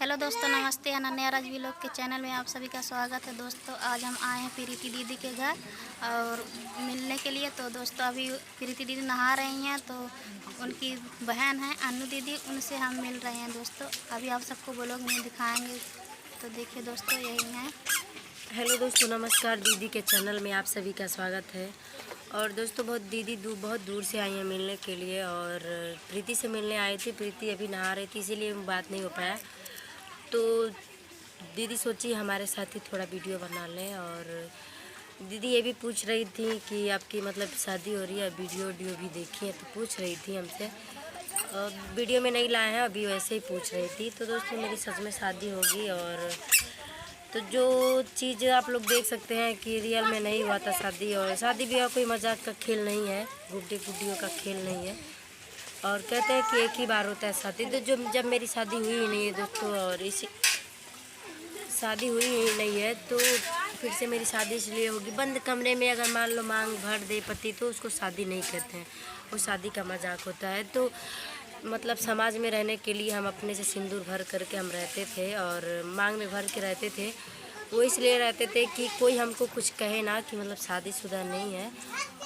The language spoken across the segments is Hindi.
हेलो दोस्तों, नमस्ते। अनन्या राज व्लॉग के चैनल में आप सभी का स्वागत है। दोस्तों आज हम आए हैं प्रीति दीदी के घर और मिलने के लिए। तो दोस्तों अभी प्रीति दीदी नहा रही हैं, तो उनकी बहन है अनु दीदी, उनसे हम मिल रहे हैं। दोस्तों अभी आप सबको व्लॉग में दिखाएंगे, तो देखिए दोस्तों यही हैं। हेलो दोस्तों, नमस्कार। दीदी के चैनल में आप सभी का स्वागत है। और दोस्तों दीदी बहुत दूर से आई हैं मिलने के लिए और प्रीति से मिलने आई थी। प्रीति अभी नहा रही थी, इसीलिए बात नहीं हो पाया। तो दीदी सोची हमारे साथ ही थोड़ा वीडियो बना लें। और दीदी ये भी पूछ रही थी कि आपकी मतलब शादी हो रही है, वीडियो भी देखी है, तो पूछ रही थी हमसे। वीडियो में नहीं लाए हैं, अभी वैसे ही पूछ रही थी। तो दोस्तों मेरी सच में शादी होगी। और तो जो चीज़ आप लोग देख सकते हैं कि रियल में नहीं हुआ था शादी। और शादी ब्याह कोई मजाक का खेल नहीं है, गुड्डी गुड्डियों का खेल नहीं है। और कहते हैं कि एक ही बार होता है शादी। तो जब मेरी शादी हुई ही नहीं है दोस्तों, और इसी शादी हुई ही नहीं है तो फिर से मेरी शादी इसलिए होगी। बंद कमरे में अगर मान लो मांग भर दे पति, तो उसको शादी नहीं कहते हैं, वो शादी का मजाक होता है। तो मतलब समाज में रहने के लिए हम अपने से सिंदूर भर करके हम रहते थे और मांग में भर के रहते थे। वो इसलिए रहते थे कि कोई हमको कुछ कहे ना कि मतलब शादीशुदा नहीं है।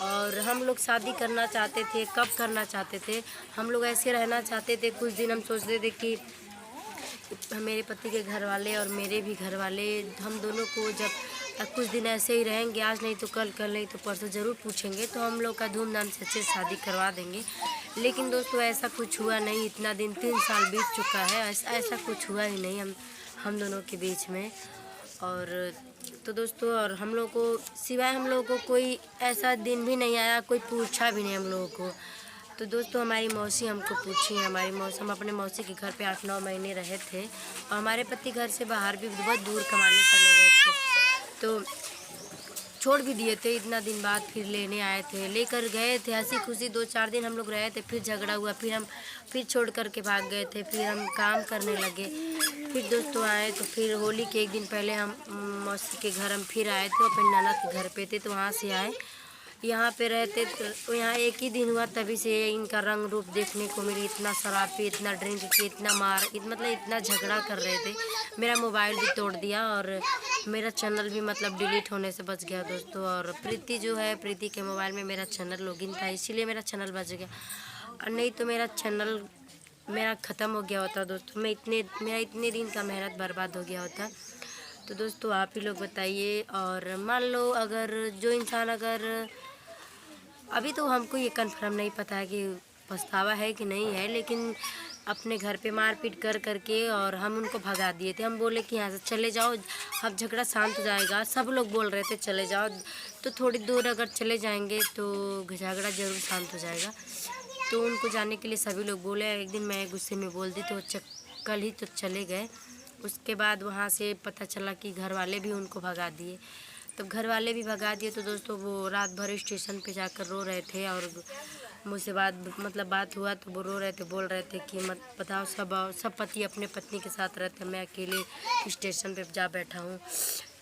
और हम लोग शादी करना चाहते थे, कब करना चाहते थे, हम लोग ऐसे रहना चाहते थे। कुछ दिन हम सोचते थे कि मेरे पति के घर वाले और मेरे भी घर वाले, हम दोनों को जब कुछ दिन ऐसे ही रहेंगे, आज नहीं तो कल, कल नहीं तो परसों ज़रूर पूछेंगे, तो हम लोग का धूमधाम से अच्छे से शादी करवा देंगे। लेकिन दोस्तों ऐसा कुछ हुआ नहीं। इतना दिन 3 साल बीत चुका है, ऐसा कुछ हुआ ही नहीं हम दोनों के बीच में। और तो दोस्तों और हम लोग को सिवाय हम लोगों को कोई ऐसा दिन भी नहीं आया, कोई पूछा भी नहीं हम लोगों को। तो दोस्तों हमारी मौसी हमको पूछी है। हमारी मौसी, हम अपने मौसी के घर पे 8-9 महीने रहे थे और हमारे पति घर से बाहर भी बहुत दूर कमाने चले गए थे, तो छोड़ भी दिए थे। इतना दिन बाद फिर लेने आए थे, लेकर गए थे, हंसी खुशी 2-4 दिन हम लोग रहे थे। फिर झगड़ा हुआ, फिर छोड़ कर के भाग गए थे। फिर हम काम करने लगे, फिर दोस्तों आए। तो फिर होली के एक दिन पहले हम मौसी के घर हम फिर आए थे, अपने नाना के घर पे थे, तो वहाँ से आए यहाँ पे रहते। तो यहाँ एक ही दिन हुआ, तभी से इनका रंग रूप देखने को मिली। इतना शराब पी, इतना ड्रिंक की, इतना मतलब इतना झगड़ा कर रहे थे। मेरा मोबाइल भी तोड़ दिया और मेरा चैनल भी मतलब डिलीट होने से बच गया दोस्तों। और प्रीति जो है, प्रीति के मोबाइल में मेरा चैनल लॉगिन था, इसीलिए मेरा चैनल बच गया। और नहीं तो मेरा चैनल ख़त्म हो गया होता दोस्तों। मेरा इतने दिन का मेहनत बर्बाद हो गया होता। तो दोस्तों आप ही लोग बताइए। और मान लो अगर जो इंसान अगर अभी तो हमको ये कंफर्म नहीं पता है कि पछतावा है कि नहीं है, लेकिन अपने घर पे मारपीट कर करके और हम उनको भगा दिए थे। हम बोले कि यहाँ से चले जाओ, अब झगड़ा शांत हो जाएगा। सब लोग बोल रहे थे चले जाओ, तो थोड़ी दूर अगर चले जाएंगे तो झगड़ा ज़रूर शांत हो जाएगा। तो उनको जाने के लिए सभी लोग बोले। एक दिन मैं गुस्से में बोल दी, तो कल ही तो चले गए। उसके बाद वहाँ से पता चला कि घर वाले भी उनको भगा दिए। तो घर वाले भी भगा दिए तो दोस्तों वो रात भर स्टेशन पे जाकर रो रहे थे। और मुझसे बात हुआ तो वो रो रहे थे, बोल रहे थे कि मत बताओ, सब पति अपने पत्नी के साथ रहते हैं, मैं अकेले स्टेशन पे जा बैठा हूँ।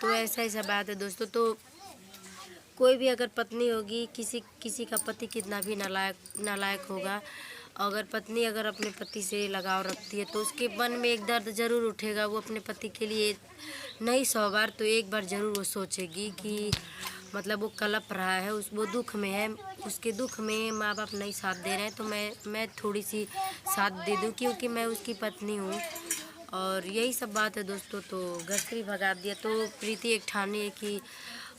तो ऐसा बात है दोस्तों। तो कोई भी अगर पत्नी होगी, किसी का पति कितना भी नालायक होगा, अगर पत्नी अगर अपने पति से लगाव रखती है तो उसके मन में एक दर्द ज़रूर उठेगा। वो अपने पति के लिए नहीं 100 बार तो एक बार ज़रूर वो सोचेगी कि मतलब वो कलप रहा है, वो दुख में है, उसके दुख में माँ बाप नहीं साथ दे रहे हैं, तो मैं थोड़ी सी साथ दे दूँ क्योंकि मैं उसकी पत्नी हूँ। और यही सब बात है दोस्तों। तो घर से भी भगा दिया। तो प्रीति एक ठानी है कि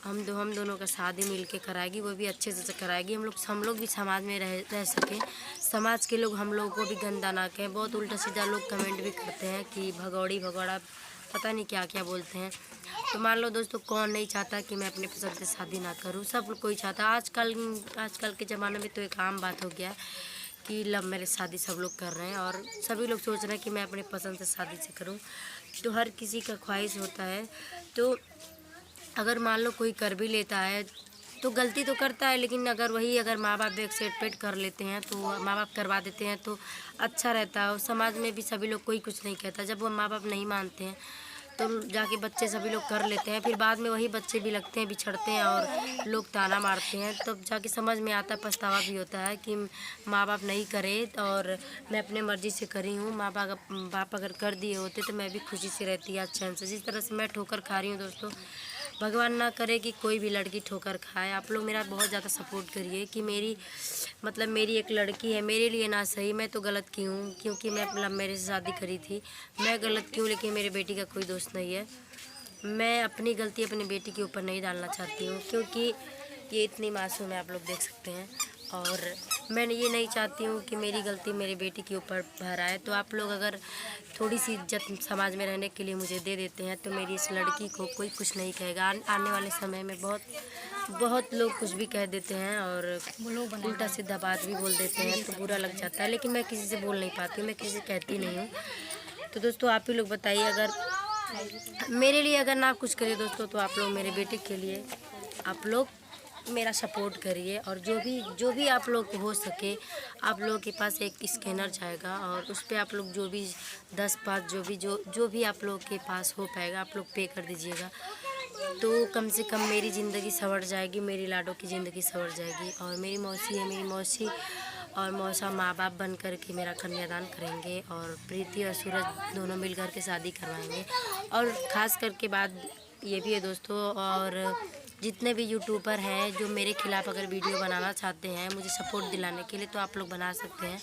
हम दोनों का शादी मिल के कराएगी, वो भी अच्छे से कराएगी। हम लोग भी समाज में रह सकें, समाज के लोग हम लोगों को भी गंदा ना कहें। बहुत उल्टा सीधा लोग कमेंट भी करते हैं कि भगौड़ी भगौड़ा पता नहीं क्या क्या बोलते हैं। तो मान लो दोस्तों, कौन नहीं चाहता कि मैं अपने पसंद से शादी ना करूं, सब कोई चाहता। आजकल के ज़माने में तो एक आम बात हो गया है कि लव मैरिज शादी सब लोग कर रहे हैं और सभी लोग सोच रहे हैं कि मैं अपने पसंद से शादी से करूं। तो हर किसी का ख्वाहिश होता है। तो अगर मान लो कोई कर भी लेता है तो गलती तो करता है, लेकिन अगर माँ बाप एक्सेप्ट कर लेते हैं, तो माँ बाप करवा देते हैं तो अच्छा रहता है। और समाज में भी सभी लोग कोई कुछ नहीं कहता। जब वो माँ बाप नहीं मानते हैं तो जाके बच्चे सभी लोग कर लेते हैं, फिर बाद में वही बच्चे भी लगते हैं, बिछड़ते हैं और लोग ताना मारते हैं। तब जाके समझ में आता है, पछतावा भी होता है कि माँ बाप नहीं करे और मैं अपने मर्ज़ी से करी हूँ। माँ बाप अगर कर दिए होते तो मैं भी खुशी से रहती अच्छा से। जिस तरह से मैं ठोकर खा रही हूँ दोस्तों, भगवान ना करे कि कोई भी लड़की ठोकर खाए। आप लोग मेरा बहुत ज़्यादा सपोर्ट करिए कि मेरी एक लड़की है, मेरे लिए ना सही, मैं तो गलत की हूँ क्योंकि मैं लव मैरिज से शादी करी थी। मैं गलत क्यों, लेकिन मेरे बेटी का कोई दोस्त नहीं है। मैं अपनी गलती अपनी बेटी के ऊपर नहीं डालना चाहती हूँ क्योंकि ये इतनी मासूम है, आप लोग देख सकते हैं। और मैं ये नहीं चाहती हूँ कि मेरी गलती मेरी बेटी के ऊपर भर आए। तो आप लोग अगर थोड़ी सी इज्जत समाज में रहने के लिए मुझे दे देते हैं तो मेरी इस लड़की को कोई कुछ नहीं कहेगा। आने वाले समय में बहुत लोग कुछ भी कह देते हैं और उल्टा सीधा बात भी बोल देते हैं तो बुरा लग जाता है, लेकिन मैं किसी से बोल नहीं पाती हूँ, मैं किसी से कहती नहीं हूँ। तो दोस्तों आप ही लोग बताइए, अगर मेरे लिए अगर ना कुछ करिए दोस्तों तो आप लोग मेरे बेटे के लिए आप लोग मेरा सपोर्ट करिए। और जो भी आप लोग को हो सके, आप लोगों के पास एक स्कैनर जाएगा और उस पर आप लोग जो भी 10-5 जो भी आप लोग के पास हो पाएगा आप लोग पे कर दीजिएगा। तो कम से कम मेरी ज़िंदगी संवर जाएगी, मेरी लाडो की ज़िंदगी संवर जाएगी। और मेरी मौसी है, मेरी मौसी और मौसा माँ बाप बन कर के मेरा कन्यादान करेंगे और प्रीति और सूरज दोनों मिल कर के शादी करवाएंगे। और ख़ास करके बात ये भी है दोस्तों, और जितने भी यूट्यूबर हैं जो मेरे खिलाफ़ अगर वीडियो बनाना चाहते हैं मुझे सपोर्ट दिलाने के लिए तो आप लोग बना सकते हैं,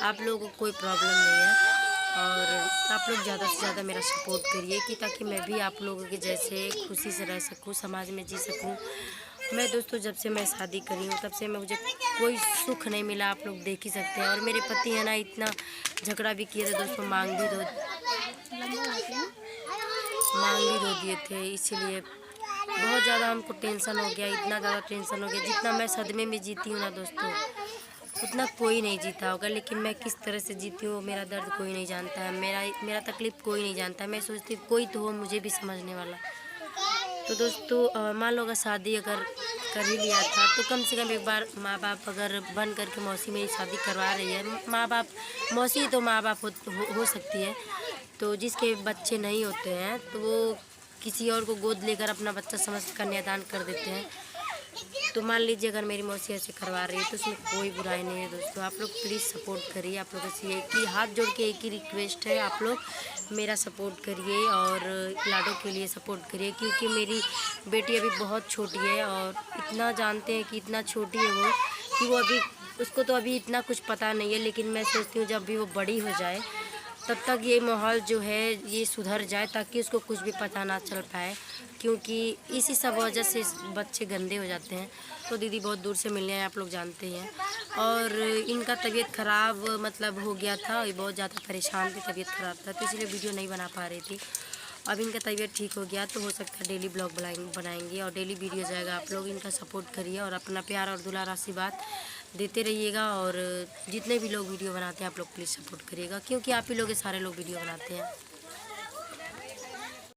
आप लोगों को कोई प्रॉब्लम नहीं है। और आप लोग ज़्यादा से ज़्यादा मेरा सपोर्ट करिए कि ताकि मैं भी आप लोगों के जैसे खुशी से रह सकूं, समाज में जी सकूं। मैं दोस्तों जब से मैं शादी करी हूँ तब से मुझे कोई सुख नहीं मिला, आप लोग देख ही सकते हैं। और मेरे पति है ना, इतना झगड़ा भी किए थे दोस्तों, मांग भी धो दिए थे। इसीलिए बहुत ज़्यादा हमको टेंशन हो गया, इतना ज़्यादा टेंशन हो गया। जितना मैं सदमे में जीती हूँ ना दोस्तों उतना कोई नहीं जीता होगा, लेकिन मैं किस तरह से जीती हूँ मेरा दर्द कोई नहीं जानता है, मेरा तकलीफ़ कोई नहीं जानता है। मैं सोचती हूँ कोई तो हो मुझे भी समझने वाला। तो दोस्तों मान लो अगर शादी अगर कर ही लिया था तो कम से कम एक बार माँ बाप अगर बन करके मौसी मेरी शादी करवा रही है, माँ बाप मौसी तो माँ बाप हो सकती है। तो जिसके बच्चे नहीं होते हैं तो वो किसी और को गोद लेकर अपना बच्चा समझ कन्यादान कर देते हैं। तो मान लीजिए अगर मेरी मौसी ऐसे करवा रही है तो उसमें कोई बुराई नहीं है दोस्तों। आप लोग प्लीज़ सपोर्ट करिए, आप लोगों से एक ही हाथ जोड़ के एक ही रिक्वेस्ट है, आप लोग मेरा सपोर्ट करिए और लाडो के लिए सपोर्ट करिए क्योंकि मेरी बेटी अभी बहुत छोटी है। और इतना जानते हैं कि इतना छोटी है वो कि वो अभी उसको तो अभी इतना कुछ पता नहीं है, लेकिन मैं सोचती हूँ जब भी वो बड़ी हो जाए तब तक ये माहौल जो है ये सुधर जाए ताकि उसको कुछ भी पता ना चल पाए, क्योंकि इसी सब वजह से बच्चे गंदे हो जाते हैं। तो दीदी बहुत दूर से मिलने आए, आप लोग जानते हैं। और इनका तबीयत ख़राब हो गया था, ये बहुत ज़्यादा परेशान थे, तबीयत ख़राब था तो इसलिए वीडियो नहीं बना पा रही थी। अब इनका तबीयत ठीक हो गया तो हो सकता है डेली ब्लॉग बनाएंगे और डेली वीडियो जाएगा। आप लोग इनका सपोर्ट करिए और अपना प्यार और दुलार आशीर्वाद देते रहिएगा। और जितने भी लोग वीडियो बनाते हैं आप लोग प्लीज़ सपोर्ट करिएगा क्योंकि आप ही लोग सारे लोग वीडियो बनाते हैं।